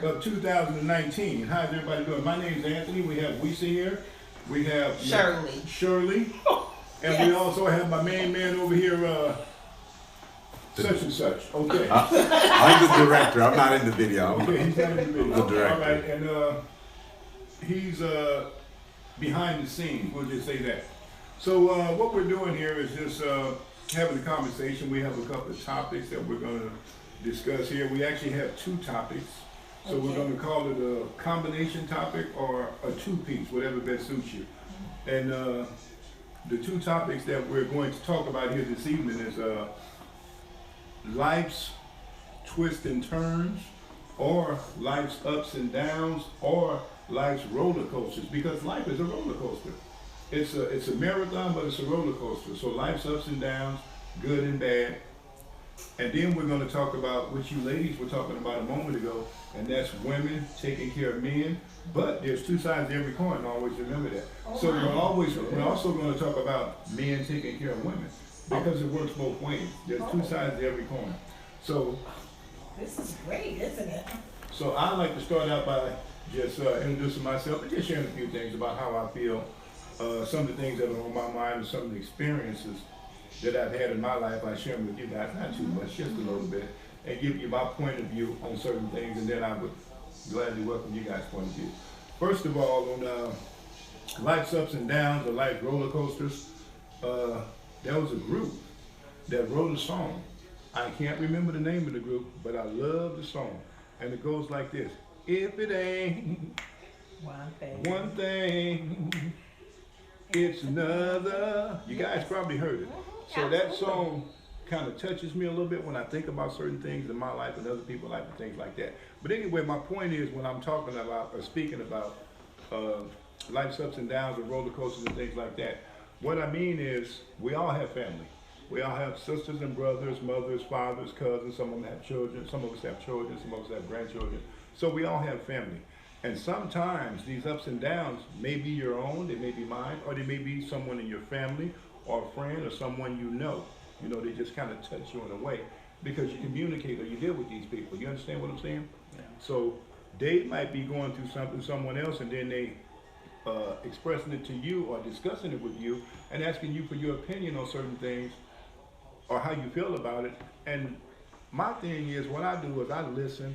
Of 2019. How's everybody doing? My name is Anthony. We have Wesa here. We have Shirli. And yes. We also have my main man over here, such and such. Okay. I'm the director. I'm not in the video. Okay, he's not in the video. The director. All right, and he's behind the scenes. We'll just say that. So what we're doing here is just having a conversation. We have a couple of topics that we're going to discuss here. We actually have two topics. So we're going to call it a combination topic or a two-piece, whatever best suits you. And the two topics that we're going to talk about here this evening is life's twists and turns, or life's ups and downs, or life's roller coasters, because life is a roller coaster. It's a marathon, but it's a roller coaster. So life's ups and downs, good and bad. And then we're going to talk about what you ladies were talking about a moment ago, and that's women taking care of men. But there's two sides to every coin, always remember that. So we're also going to talk about men taking care of women, because it works both ways. There's two sides to every coin. So this is great, isn't it? So I'd like to start out by just introducing myself and just sharing a few things about how I feel, some of the things that are on my mind, and some of the experiences that I've had in my life. I share them with you guys, not too much, just a little bit, and give you my point of view on certain things, and then I would gladly welcome you guys' point of view. First of all, on life's ups and downs or life roller coasters, there was a group that wrote a song. I can't remember the name of the group, but I love the song, and it goes like this: if it ain't one thing, it's another. You guys probably heard it. So that song kind of touches me a little bit when I think about certain things in my life and other people's life and things like that. But anyway, my point is, when I'm talking about or speaking about life's ups and downs and roller coasters and things like that, what I mean is we all have family. We all have sisters and brothers, mothers, fathers, cousins. Some of them have children. Some of us have children. Some of us have grandchildren. So we all have family. And sometimes these ups and downs may be your own, they may be mine, or they may be someone in your family or a friend or someone you know. You know, they just kind of touch you in a way because you communicate or you deal with these people. You understand what I'm saying? Yeah. So they might be going through something, someone else, and then they expressing it to you or discussing it with you and asking you for your opinion on certain things or how you feel about it. And my thing is, what I do is I listen.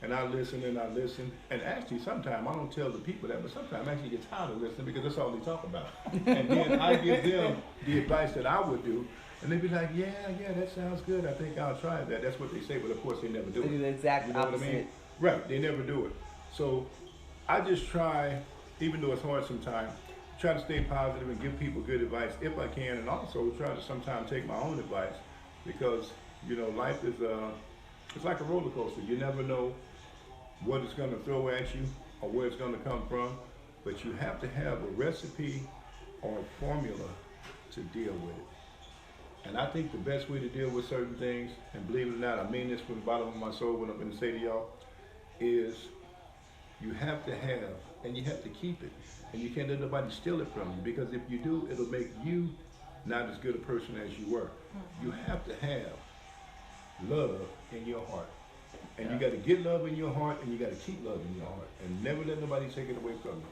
And I listen and I listen, and actually sometimes I don't tell the people that, but sometimes I actually get tired of listening because that's all they talk about. And then I give them the advice that I would do, and they be like, yeah, that sounds good. I think I'll try that. That's what they say, but of course they never do it. The exact opposite. What I mean? Right, they never do it. So I just try, even though it's hard sometimes, try to stay positive and give people good advice if I can, and also try to sometimes take my own advice because, you know, life is it's like a roller coaster. You never know what it's going to throw at you or where it's going to come from, but you have to have a recipe or a formula to deal with it. And I think the best way to deal with certain things, and believe it or not, I mean this from the bottom of my soul, what I'm going to say to y'all, is you have to have, and you have to keep it, and you can't let nobody steal it from you, because if you do, it'll make you not as good a person as you were. You have to have love in your heart. And you got to get love in your heart, and you got to keep love in your heart, and never let nobody take it away from you.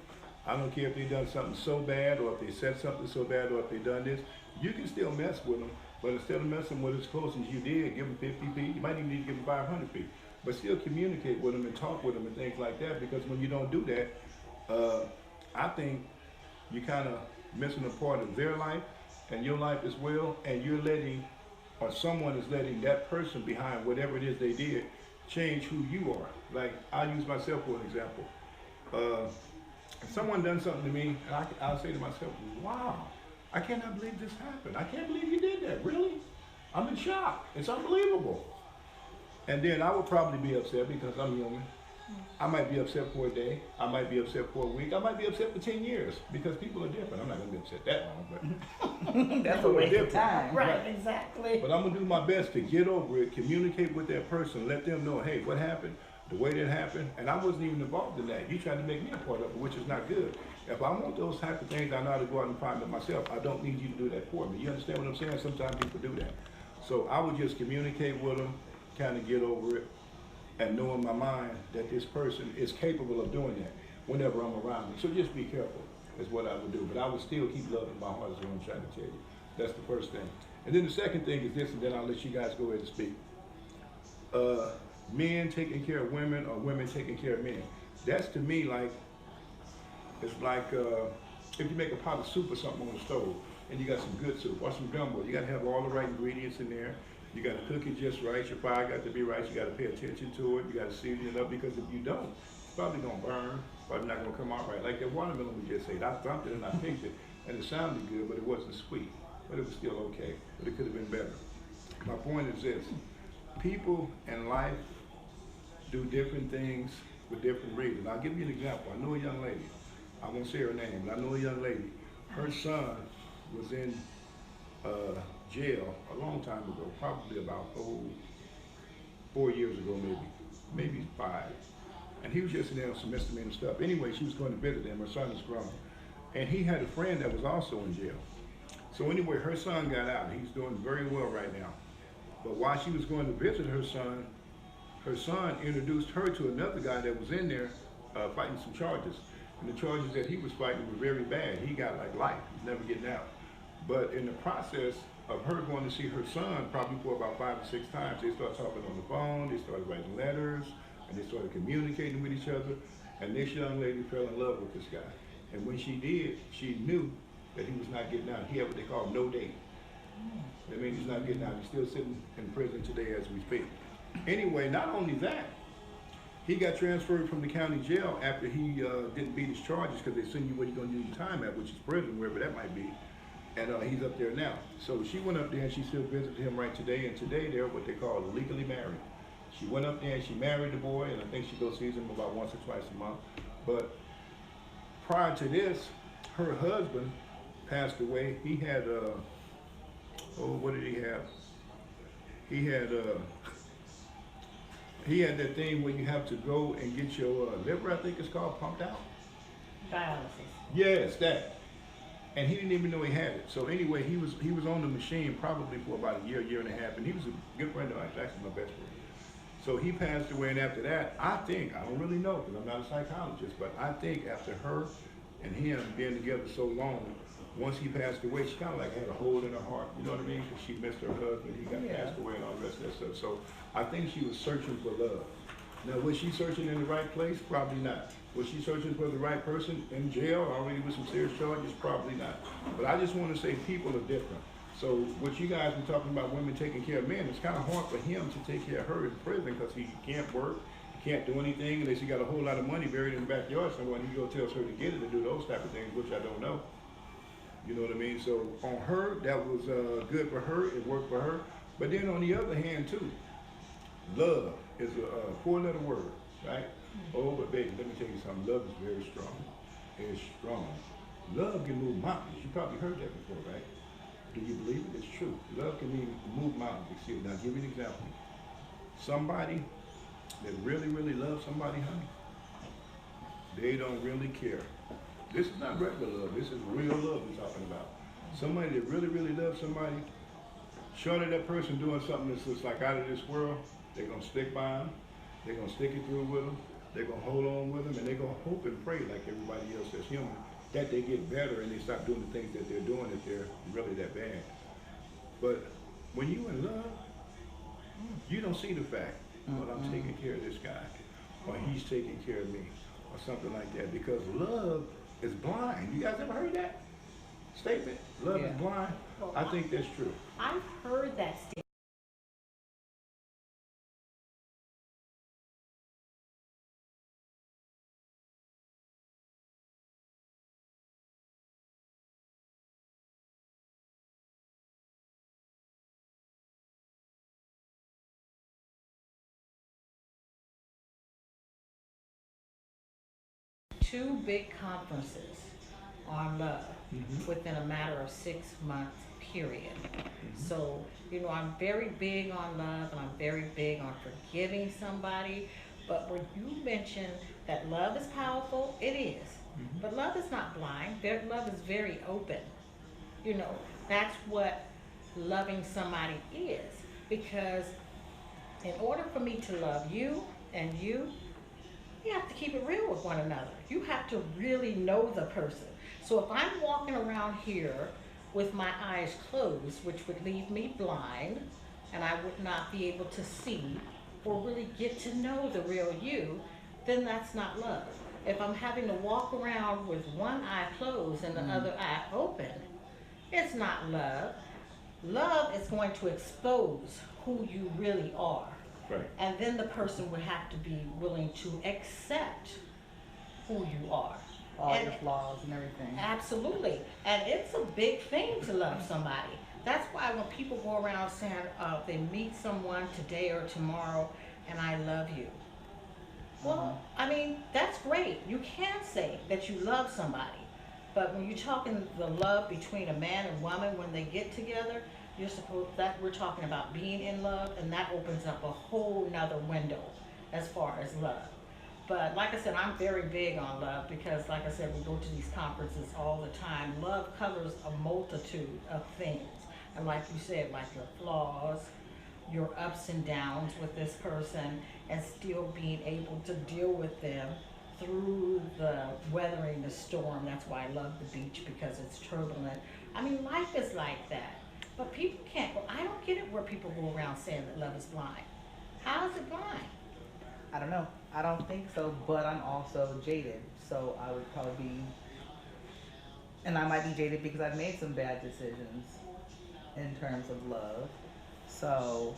I don't care if they done something so bad, or if they said something so bad, or if they done this. You can still mess with them, but instead of messing with as close as you did, give them 50 feet. You might even need to give them 500 feet, but still communicate with them and talk with them and things like that. Because when you don't do that, I think you're kind of missing a part of their life and your life as well, and you're letting, or someone is letting that person behind whatever it is they did change who you are. Like, I'll use myself for an example. If someone done something to me, and I'll say to myself, wow, I cannot believe this happened. I can't believe you did that, really? I'm in shock. It's unbelievable. And then I would probably be upset because I'm human. I might be upset for a day. I might be upset for a week. I might be upset for 10 years because people are different. I'm not going to be upset that long, but That's a people are waste of different. time. Right, Right. exactly. But I'm going to do my best to get over it, communicate with that person, let them know, hey, what happened, the way that happened. And I wasn't even involved in that. You tried to make me a part of it, which is not good. If I want those type of things, I know how to go out and find them myself. I don't need you to do that for me. You understand what I'm saying? Sometimes people do that. So I would just communicate with them, kind of get over it, and know in my mind that this person is capable of doing that whenever I'm around them. So just be careful is what I would do. But I would still keep love in my heart is what I'm trying to tell you. That's the first thing. And then the second thing is this, and then I'll let you guys go ahead and speak. Men taking care of women or women taking care of men. That's to me like, it's like if you make a pot of soup or something on the stove and you got some good soup or some gumbo, you got to have all the right ingredients in there. You got to cook it just right. Your fire got to be right. You got to pay attention to it. You got to season it up because if you don't, it's probably going to burn. It's probably not going to come out right. Like that watermelon we just ate. I thumped it and I picked it and it sounded good, but it wasn't sweet. But it was still okay. But it could have been better. My point is this. People in life do different things for different reasons. I'll give you an example. I know a young lady. I won't say her name, but I know a young lady. Her son was in jail a long time ago, probably about 4 years ago, maybe 5. And he was just in there on some misdemeanor stuff. Anyway, she was going to visit him. Her son is grown, and he had a friend that was also in jail. So anyway, her son got out. He's doing very well right now. But while she was going to visit her son introduced her to another guy that was in there fighting some charges. And the charges that he was fighting were very bad. He got like life. He's never getting out. But in the process of her going to see her son, probably for about 5 or 6 times, they started talking on the phone, they started writing letters, and they started communicating with each other. And this young lady fell in love with this guy. And when she did, she knew that he was not getting out. He had what they call no date. That means he's not getting out. He's still sitting in prison today as we speak. Anyway, not only that, he got transferred from the county jail after he didn't beat his charges because they send you where you're going to do your time at, which is prison, wherever that might be. And he's up there now. So she went up there and she still visited him right today. And today they're what they call legally married. She went up there and she married the boy, and I think she goes sees him about once or twice a month. But prior to this, her husband passed away. He had, what did he have? He had that thing where you have to go and get your liver, I think it's called, pumped out. Dialysis. Yes, that. And he didn't even know he had it. So anyway, he was on the machine probably for about a year and a half, and he was a good friend of mine, actually my best friend. So he passed away, and after that, I don't really know because I'm not a psychologist, but I think after her and him being together so long, once he passed away, she kind of like had a hole in her heart, you know what I mean? Because she missed her husband, he got passed away and all the rest of that stuff. So I think she was searching for love. Now, was she searching in the right place? Probably not. Was she searching for the right person in jail, already with some serious charges? Probably not. But I just want to say people are different. So what you guys were talking about women taking care of men, it's kind of hard for him to take care of her in prison because he can't work, he can't do anything, unless he got a whole lot of money buried in the backyard somewhere and he go tells her to get it to do those type of things, which I don't know. You know what I mean? So on her, that was good for her, it worked for her. But then on the other hand too, love is a 4-letter word, right? Oh, but baby, let me tell you something, love is very strong. It's strong. Love can move mountains. You probably heard that before, right? Do you believe it? It's true. Love can move mountains. Now, I'll give you an example. Somebody that really, really loves somebody, honey, they don't really care. This is not regular love. This is real love we're talking about. Somebody that really, really loves somebody, short of that person doing something that's just like out of this world, they're going to stick by them. They're going to stick it through with them. They're going to hold on with them, and they're going to hope and pray like everybody else that's human that they get better and they stop doing the things that they're doing if they're really that bad. But when you're in love, you don't see the fact, well, I'm taking care of this guy, or he's taking care of me, or something like that, because love is blind. You guys ever heard that statement? Love is blind? Well, I think that's true. I've heard that statement. 2 big conferences on love within a matter of 6 month period. So, I'm very big on love and I'm very big on forgiving somebody. But when you mention that love is powerful, it is. But love is not blind. Love is very open. You know, that's what loving somebody is. Because in order for me to love you and you have to keep it real with one another. You have to really know the person. So if I'm walking around here with my eyes closed, which would leave me blind, and I would not be able to see or really get to know the real you, then that's not love. If I'm having to walk around with one eye closed and the other eye open, it's not love. Love is going to expose who you really are. Right. And then the person would have to be willing to accept who you are. All your flaws and everything. Absolutely. And it's a big thing to love somebody. That's why when people go around saying they meet someone today or tomorrow and I love you. Well, I mean, that's great. You can say that you love somebody. But when you're talking the love between a man and woman when they get together, we're talking about being in love, and that opens up a whole nother window as far as love. But like I said, I'm very big on love because, like I said, we go to these conferences all the time. Love covers a multitude of things. And like you said, like your flaws, your ups and downs with this person, and still being able to deal with them through the weathering the storm. That's why I love the beach, because it's turbulent. I mean, life is like that. But people can't, I don't get it where people go around saying that love is blind. How is it blind? I don't know. I don't think so, but I'm also jaded. So I would probably be, and I might be jaded because I've made some bad decisions in terms of love. So,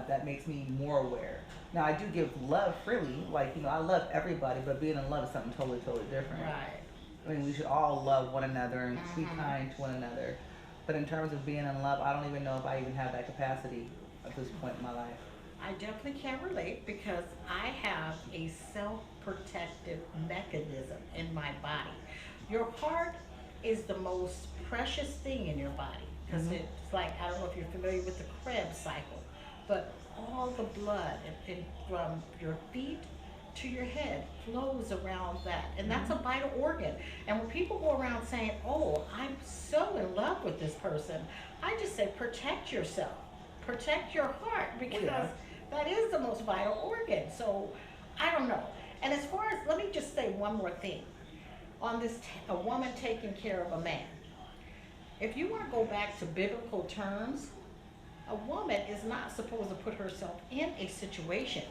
that makes me more aware. Now, I do give love freely. Like, I love everybody, but being in love is something totally, totally different. Right. I mean, we should all love one another and be kind to one another. But in terms of being in love, I don't even know if I even have that capacity at this point in my life. I definitely can't relate because I have a self-protective mechanism in my body. Your heart is the most precious thing in your body because it's like, I don't know if you're familiar with the Krebs cycle, but all the blood from your feet to your head flows around that, and that's a vital organ. And when people go around saying, oh, I'm so in love with this person, I just say protect yourself, protect your heart, because that is the most vital organ. So I don't know. And as far as, let me just say one more thing on this, a woman taking care of a man. If you want to go back to biblical terms, a woman is not supposed to put herself in a situation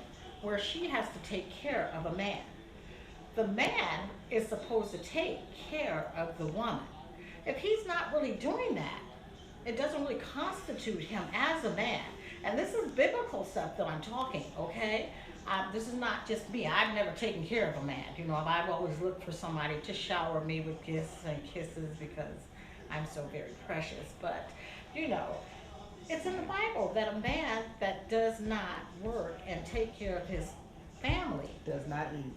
where she has to take care of a man. The man is supposed to take care of the woman. If he's not really doing that, it doesn't really constitute him as a man. And this is biblical stuff that I'm talking, okay? This is not just me. I've never taken care of a man. I've always looked for somebody to shower me with gifts and kisses because I'm so very precious. But, it's in the Bible that a man that does not work and take care of his family Does not eat.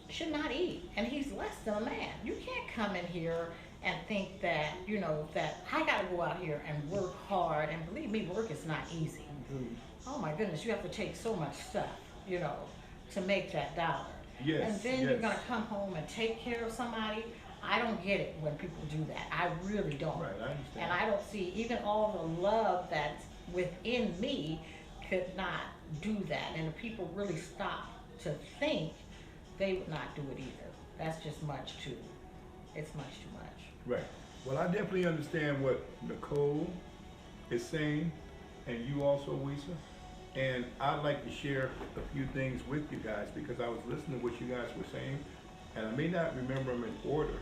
should not eat, and he's less than a man. You can't come in here and think that, that I gotta go out here and work hard, and believe me, work is not easy. Oh my goodness, you have to take so much stuff, to make that dollar. Yes, and then yes. you're gonna come home and take care of somebody. I don't get it when people do that. I really don't. Right, I understand. And I don't see even all the love that's within me could not do that. And if people really stop to think, they would not do it either. That's just it's much too much. Right. Well, I definitely understand what Nicole is saying, and you also, Wesa. And I'd like to share a few things with you guys because I was listening to what you guys were saying, and I may not remember them in order,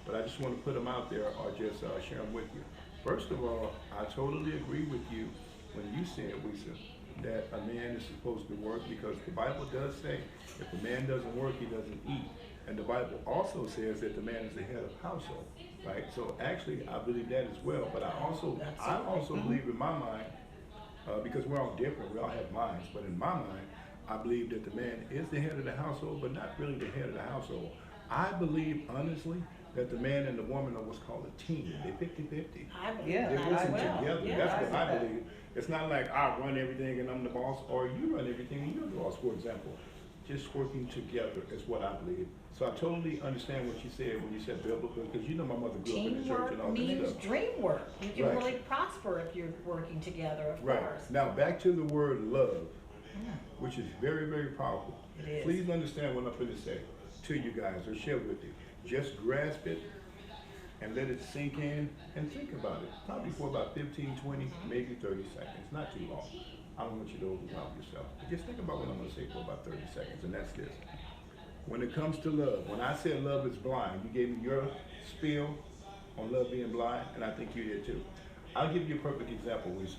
but I just want to put them out there or just share them with you. First of all, I totally agree with you when you said, Wesa, that a man is supposed to work because the Bible does say if a man doesn't work, he doesn't eat. And the Bible also says that the man is the head of household, right? So actually, I believe that as well. But I also believe in my mind, because we're all different, we all have minds, but in my mind, I believe that the man is the head of the household, but not really the head of the household. I believe honestly that the man and the woman are what's called a team. They're 50-50. I believe Yeah, They're that working as well. together. Yeah, That's I what see I that. believe. It's not like I run everything and I'm the boss, or you run everything and you're the boss, for example. Just working together is what I believe. So I totally understand what you said when you said biblical, because you know my mother grew up in the church and all Teamwork that means stuff. dream work. You can Right. really prosper if you're working together, of Right. course. Now back to the word love, which is very, very powerful. It is. Please understand what I'm going to say to you guys or share with you. Just grasp it and let it sink in and think about it. Probably for about 15, 20, maybe 30 seconds. Not too long. I don't want you to overwhelm yourself. But just think about what I'm going to say for about 30 seconds, and that's this. When it comes to love, when I said love is blind, you gave me your spiel on love being blind, and I think you did too. I'll give you a perfect example, Wesa.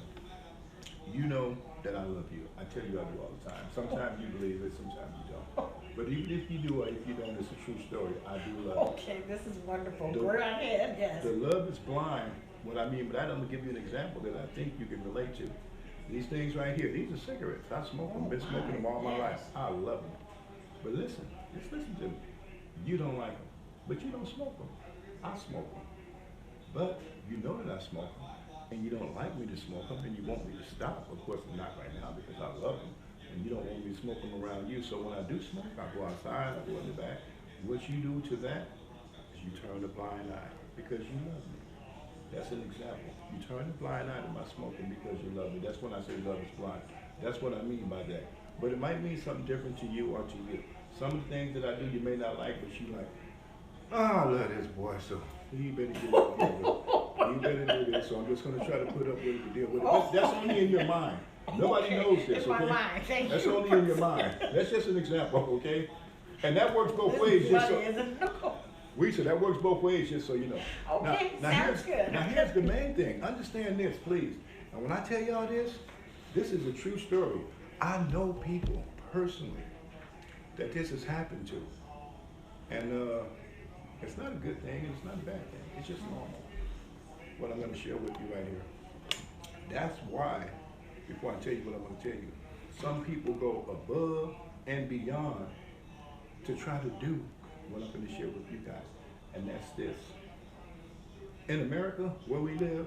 You know that I love you. I tell you I do all the time. Sometimes you believe it, sometimes you don't. But even if you do or if you don't, it's a true story. I do love you. Okay, this is wonderful. The- Go right ahead, yes. The love is blind. What I mean by that, I'm gonna give you an example that I think you can relate to. These things right here, these are cigarettes. I smoke them, been smoking them all my life. I love them. But listen, just listen to me. You don't like them, but you don't smoke them. I smoke them. But you know that I smoke them, and you don't like me to smoke them, and you want me to stop. Of course, not right now because I love them, and you don't want me to smoke them around you. So when I do smoke, I go outside, I go in the back. What you do to that is you turn a blind eye because you love me. That's an example. You turn a blind eye to my smoking because you love me. That's when I say love is blind. That's what I mean by that. But it might mean something different to you or to you. Some of the things that I do you may not like, but you like, oh, I love this boy, so you better get over here with it. You better do this, so I'm just going to try to put up with it to deal with it. But that's only in your mind. Nobody Okay, knows this, in my okay? mind. Thank That's you only for in your mind. That's just an example, okay? And that works both ways. This is Just funny, so, isn't it? Wesa, that works both ways, just so you know. Okay, sounds good. Now here's the main thing. Understand this, please. And when I tell y'all this is a true story. I know people personally that this has happened to. And it's not a good thing, and it's not a bad thing. It's just normal. What I'm going to share with you right here. That's why, before I tell you what I'm going to tell you, some people go above and beyond to try to do what I'm going to share with you guys. And that's this. In America, where we live,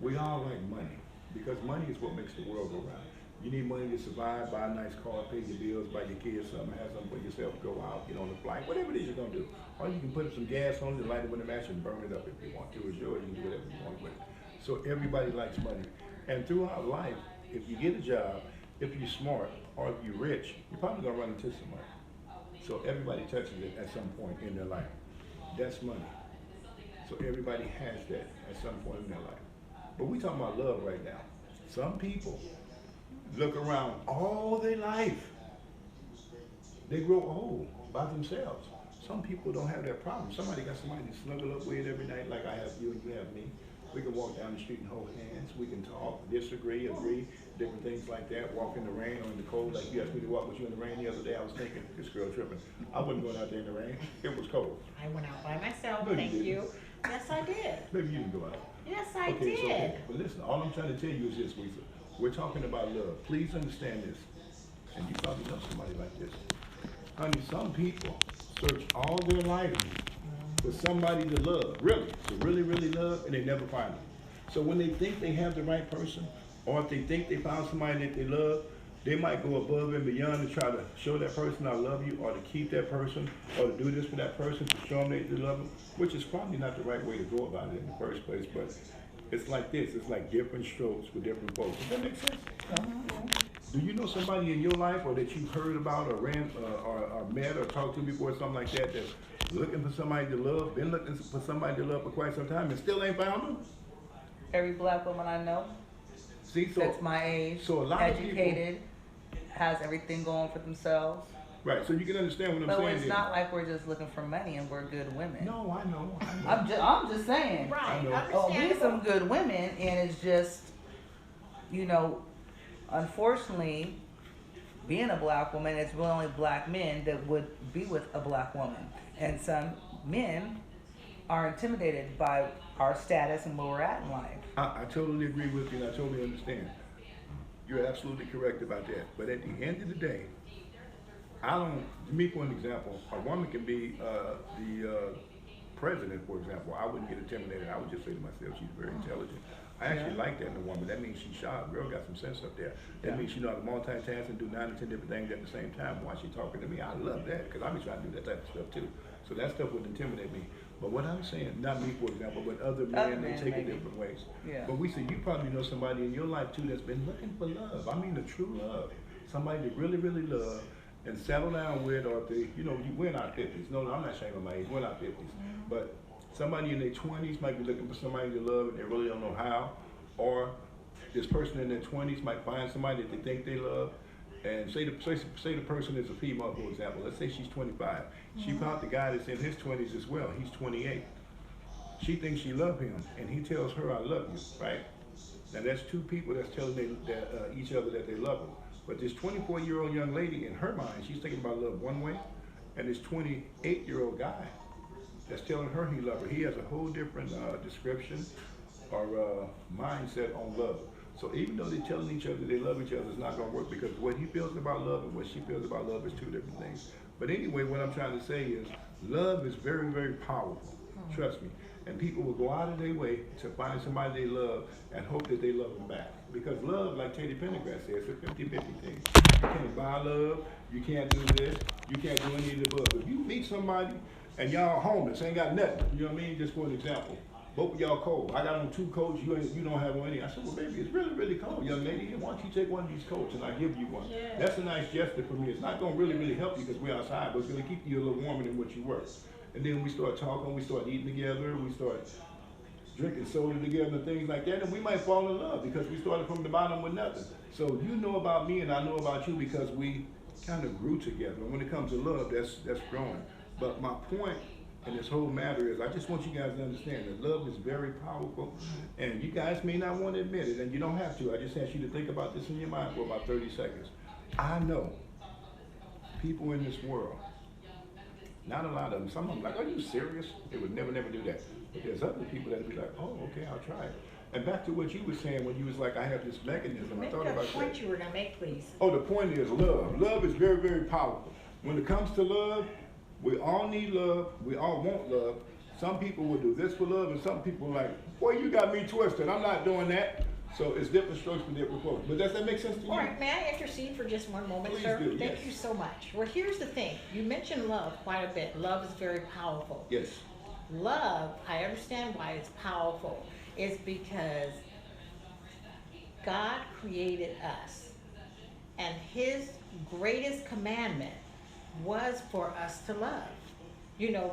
we all like money. Because money is what makes the world go round. You need money to survive, buy a nice car, pay your bills, buy your kids something, have something for yourself, go out, get on a flight, whatever it is you're going to do. Or you can put some gas on it, light it with a match and burn it up if you want to. It's yours, you can do whatever you want with it. So everybody likes money. And throughout life, if you get a job, if you're smart, or if you're rich, you're probably going to run into some money. So everybody touches it at some point in their life. That's money. So everybody has that at some point in their life. But we talking about love right now. Some people look around all their life. They grow old by themselves. Some people don't have that problem. Somebody got somebody to snuggle up with every night like I have you and you have me. We can walk down the street and hold hands. We can talk, disagree, agree, different things like that. Walk in the rain or in the cold like you asked me to walk with you in the rain the other day. I was thinking, this girl tripping. I wasn't going out there in the rain. It was cold. I went out by myself, No, you thank didn't. you. Yes, I did. Maybe you can go out. Yes, I Okay, so, did. but listen, all I'm trying to tell you is this, Wesa. We're talking about love. Please understand this. And you probably know somebody like this. Honey, some people search all their life for somebody to love, really, to really, really love, and they never find them. So when they think they have the right person, or if they think they found somebody that they love, they might go above and beyond to try to show that person I love you, or to keep that person, or to do this for that person, to show them that they love them, which is probably not the right way to go about it in the first place, but it's like this, it's like different strokes for different folks. Does that make sense? Do you know somebody in your life, or that you've heard about, or ran, or met, or talked to before, something like that, that's looking for somebody to love, been looking for somebody to love for quite some time, and still ain't found them? Every black woman I know See, so, that's my age, so a lot of people- educated, has everything going for themselves. right, so you can understand what I'm But saying it's here. not like we're just looking for money and we're good women. No, I know. I'm just saying. Right, know. Oh, we understandable. some good women, and it's just, you know, unfortunately, being a black woman, it's really only black men that would be with a black woman, and some men are intimidated by our status and where we're at in life. I totally agree with you, and I totally understand. You're absolutely correct about that. But at the end of the day, I don't, me for an example, a woman can be the president, for example. I wouldn't get intimidated. I would just say to myself, she's very intelligent. I actually like that in a woman. That means she's sharp. Girl got some sense up there. That means she knows how to multitask and do 9 or 10 different things at the same time while she's talking to me. I love that because I be trying to do that type of stuff too. So that stuff would intimidate me. But what I'm saying, not me for example, but other men, they take it different ways. Yeah. But we say you probably know somebody in your life too that's been looking for love. I mean the true love. Somebody that really, really love and settle down with, or if they, we're in our 50s. No, I'm not shaming my age, we're in our 50s. But somebody in their 20s might be looking for somebody to love and they really don't know how. Or this person in their 20s might find somebody that they think they love. And say the person is a female, for example. Let's say she's 25. She found the guy that's in his 20s as well. He's 28. She thinks she loves him, and he tells her, "I love you," right? Now that's two people that's telling each other that they love her. But this 24-year-old young lady, in her mind, she's thinking about love one way, and this 28-year-old guy that's telling her he loves her, he has a whole different description or mindset on love. So even though they're telling each other they love each other, it's not going to work because what he feels about love and what she feels about love is two different things. But anyway, what I'm trying to say is love is very, very powerful. Trust me. And people will go out of their way to find somebody they love and hope that they love them back. Because love, like Teddy Pendergrass said, it's a 50-50 thing. You can't buy love, you can't do this, you can't do any of the above. If you meet somebody and y'all homeless, ain't got nothing, you know what I mean? Just for an example. Both of y'all cold. I got on 2 coats, you don't have on any. I said, well, baby, it's really, really cold, young lady. Why don't you take one of these coats and I give you one? Yeah. That's a nice gesture for me. It's not going to really, really help you because we're outside, but it's going to keep you a little warmer than what you were. And then we start talking, we start eating together, we start drinking soda together and things like that, and we might fall in love because we started from the bottom with nothing. So you know about me and I know about you because we kind of grew together. And when it comes to love, that's growing. But my point in this whole matter is I just want you guys to understand that love is very powerful, and you guys may not want to admit it, and you don't have to. I just ask you to think about this in your mind for about 30 seconds. I know people in this world, not a lot of them, some of them like, are you serious? They would never do that. But there's other people that would be like, oh, okay, I'll try it. And back to what you were saying when you was like, I have this mechanism. Make I thought the about point that. you were going to make, please. Oh, the point is love. Love is very, very powerful. When it comes to love, we all need love. We all want love. Some people will do this for love, and some people are like, boy, you got me twisted. I'm not doing that. So it's different strokes for different folks. But does that make sense to you? All right, may I intercede for just one moment, Please sir? do, Thank yes. you so much. Well, here's the thing. You mentioned love quite a bit. Love is very powerful. Yes. Love, I understand why it's powerful. It's because God created us, and His greatest commandment was for us to love.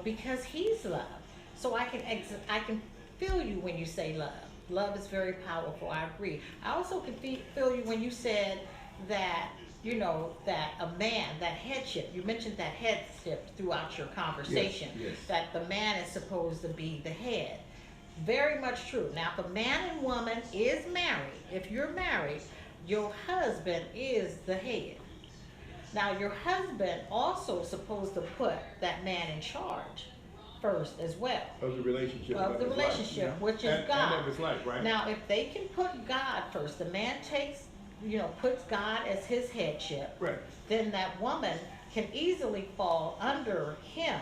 Because He's love. So I can feel you when you say love. Love is very powerful. I agree. I also can feel you when you said that, that a man, that headship, you mentioned that headship throughout your conversation, yes. that the man is supposed to be the head. Very much true. Now, if a man and woman is married, if you're married, your husband is the head. Now, your husband also is supposed to put that man in charge first as well. Of the relationship. Of the relationship, life, which is God. And of his life, right? Now, if they can put God first, the man puts God as his headship, Right. then that woman can easily fall under him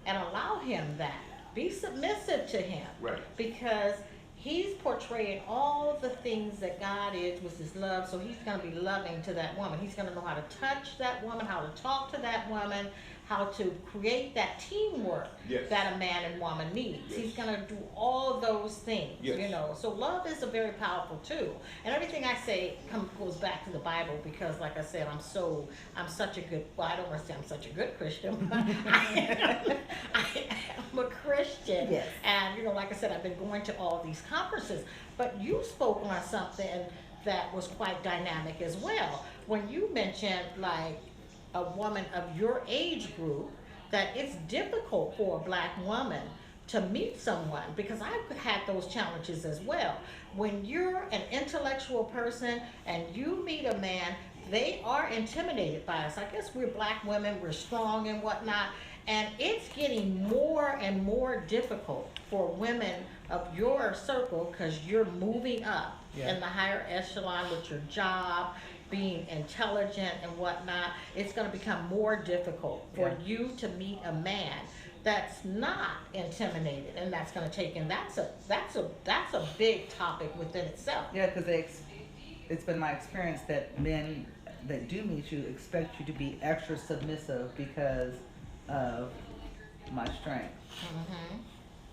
and allow him that. Be submissive to him. Right. Because he's portraying all the things that God is with his love, so he's going to be loving to that woman. He's going to know how to touch that woman, how to talk to that woman, how to create that teamwork Yes. that a man and woman needs. Yes. He's going to do all those things, Yes. So love is a very powerful too. And everything I say goes back to the Bible because, like I said, I'm such a good, well, I don't want to say I'm such a good Christian, but I am a Christian. Yes. And, like I said, I've been going to all these conferences. But you spoke on something that was quite dynamic as well. When you mentioned, like, a woman of your age group, that it's difficult for a black woman to meet someone, because I've had those challenges as well. When you're an intellectual person and you meet a man, they are intimidated by us. I guess we're black women, we're strong and whatnot, and it's getting more and more difficult for women of your circle because you're moving up Yeah. in the higher echelon with your job, being intelligent and whatnot, it's going to become more difficult for Yeah. you to meet a man that's not intimidated, and that's going to take in. That's a big topic within itself. Yeah, because it's been my experience that men that do meet you expect you to be extra submissive because of my strength. Hmm.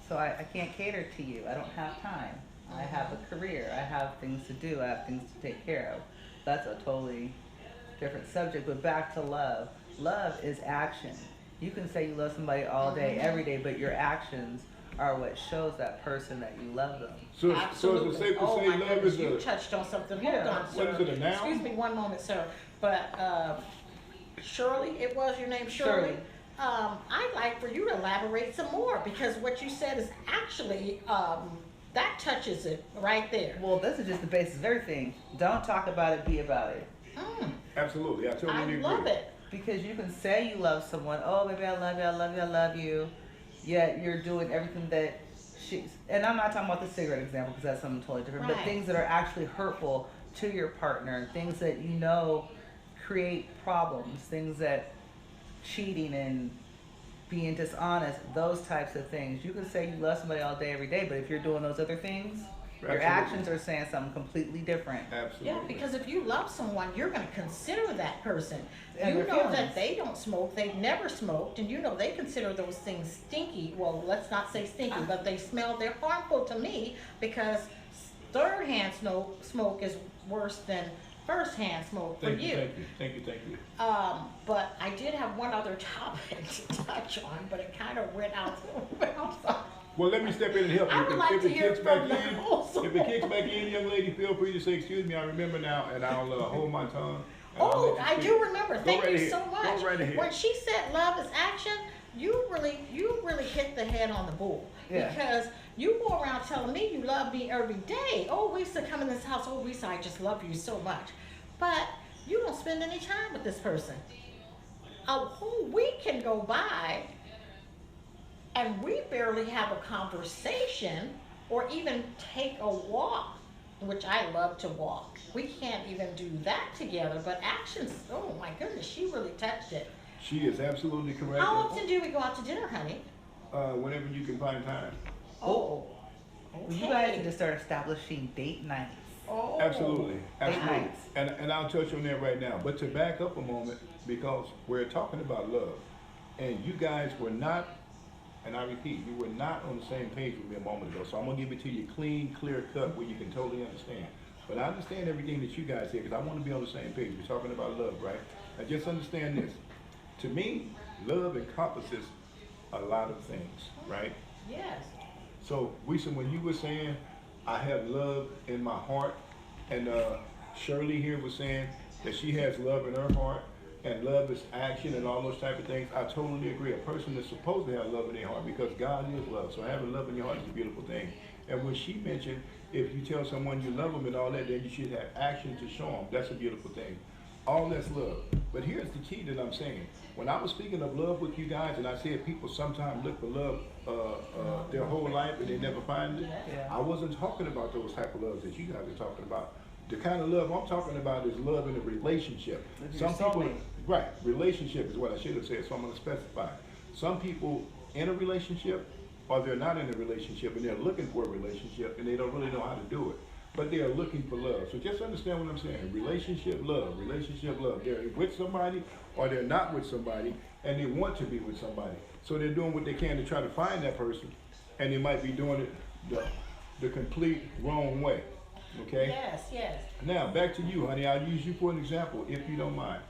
So I can't cater to you. I don't have time. I have a career. I have things to do. I have things to take care of. That's a totally different subject. But back to love. Love is action. You can say you love somebody all day, every day, but your actions are what shows that person that you love them. So Absolutely. is it safe to Oh say my love goodness, is you a, touched on something. Yeah. Hold on, what sir. is it, a noun? Excuse me one moment, sir. But Shirley, it was your name, Shirley. Shirley. I'd like for you to elaborate some more, because what you said is actually that touches it right there. Well, this is just the basis of everything. Don't talk about it, be about it. Mm, Absolutely, I totally I agree. love it. Because you can say you love someone, oh baby, I love you, I love you, I love you, yet you're doing everything that she's, and I'm not talking about the cigarette example because that's something totally different, but Right. things that are actually hurtful to your partner, things that you know create problems, things that cheating and being dishonest, those types of things. You can say you love somebody all day, every day, but if you're doing those other things, your Absolutely. actions are saying something completely different. Absolutely. Yeah, because if you love someone, you're going to consider that person. And You their know feelings. that they don't smoke, they've never smoked, and you know they consider those things stinky. Well, let's not say stinky, but they smell, they're harmful to me, because third-hand smoke is worse than first-hand smoke for Thank you. you, thank you. But I did have one other topic to touch on, but it kind of went out. Well, let me step in and help you. I would like if to it hear kicks back from the in, host. if it kicks back in, young lady, feel free to say, excuse me, I remember now, and I'll hold my tongue. and I'll Oh, let you I speak. do remember. Go Thank right you ahead. so much. Go right ahead. When she said love is action, you really hit the head on the bull. Yeah. Because you go around telling me you love me every day. Oh, Wesa, come in this house. Oh, Wesa, I just love you so much. But you don't spend any time with this person. A whole week can go by and we barely have a conversation or even take a walk, which I love to walk. We can't even do that together, but actions, oh my goodness, she really touched it. She is absolutely correct. How often do we go out to dinner, honey? Whenever you can find time. Oh, Well, you guys need to start establishing date nights. Oh. Absolutely, absolutely. nights. And I'll touch on that right now. But to back up a moment, because we're talking about love, and you guys were not, and I repeat, you were not on the same page with me a moment ago. So I'm gonna give it to you clean, clear cut, where you can totally understand. But I understand everything that you guys say, because I want to be on the same page. We're talking about love, right? I just understand this. To me, love encompasses a lot of things, right? Yes. So, Wesa, when you were saying, I have love in my heart, and Shirley here was saying that she has love in her heart, and love is action and all those type of things, I totally agree. A person is supposed to have love in their heart because God is love. So having love in your heart is a beautiful thing. And when she mentioned, if you tell someone you love them and all that, then you should have action to show them. That's a beautiful thing. All that's love. But here's the key that I'm saying. When I was speaking of love with you guys, and I said people sometimes look for love their whole life and they never find it, Yeah. I wasn't talking about those type of loves that you guys are talking about. The kind of love I'm talking about is love in a relationship. With your soulmate. Right, relationship is what I should have said, so I'm going to specify. Some people in a relationship, or they're not in a relationship, and they're looking for a relationship, and they don't really know how to do it. But they are looking for love. So just understand what I'm saying. Relationship, love. Relationship, love. They're with somebody, or they're not with somebody, and they want to be with somebody. So they're doing what they can to try to find that person, and they might be doing it the complete wrong way. Okay? Yes, yes. Now, back to you, honey. I'll use you for an example, if you don't mind.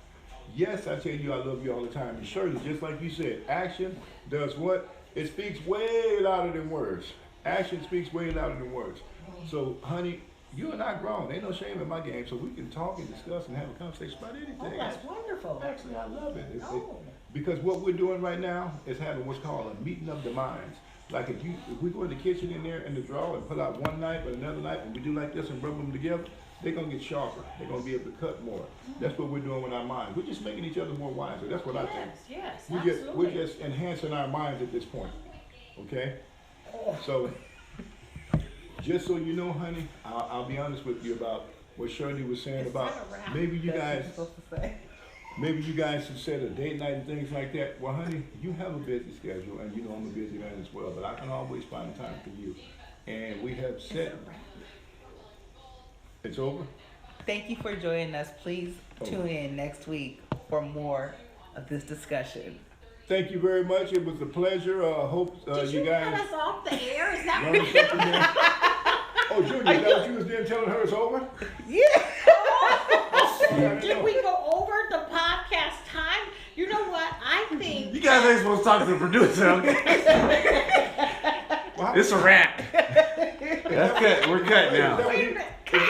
Yes, I tell you I love you all the time. And surely, just like you said, action does what? It speaks way louder than words. Action speaks way louder than words. So, honey, you and I grown. Ain't no shame in my game. So we can talk and discuss and have a conversation about anything. Oh, that's wonderful. Actually, I love it. Oh. Because what we're doing right now is having what's called a meeting of the minds. Like if we go in the kitchen in there in the drawer and pull out one knife and another knife and we do like this and rub them together, they're gonna get sharper. They're gonna be able to cut more. That's what we're doing with our minds. We're just making each other more wiser. That's what I think. Yes, yes, We're absolutely. just enhancing our minds at this point. Okay? Oh. So just so you know, honey, I'll be honest with you about what Shirley was saying It's about not a wrap. maybe you That's what guys, you're supposed to say. maybe you guys should set a date night and things like that. Well, honey, you have a busy schedule, and you know I'm a busy man as well, but I can always find time for you. And we have set. It's a wrap. It's over. Thank you for joining us. Please tune in next week for more of this discussion. Thank you very much. It was a pleasure. Hope Did you you cut guys us off the air? Is that learned something there. Oh, Junior, is that what you was there telling her it's over? Yeah. Did we go over the podcast time? You know what? I think You guys ain't supposed to talk to the producer, okay? Well, It's a wrap. That's cut. We're cut now. wait a minute. Thank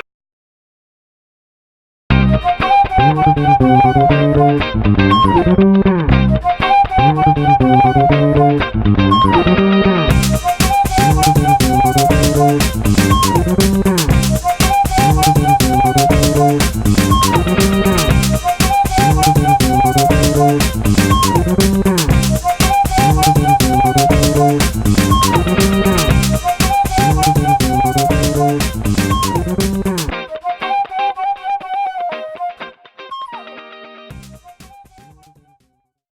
you.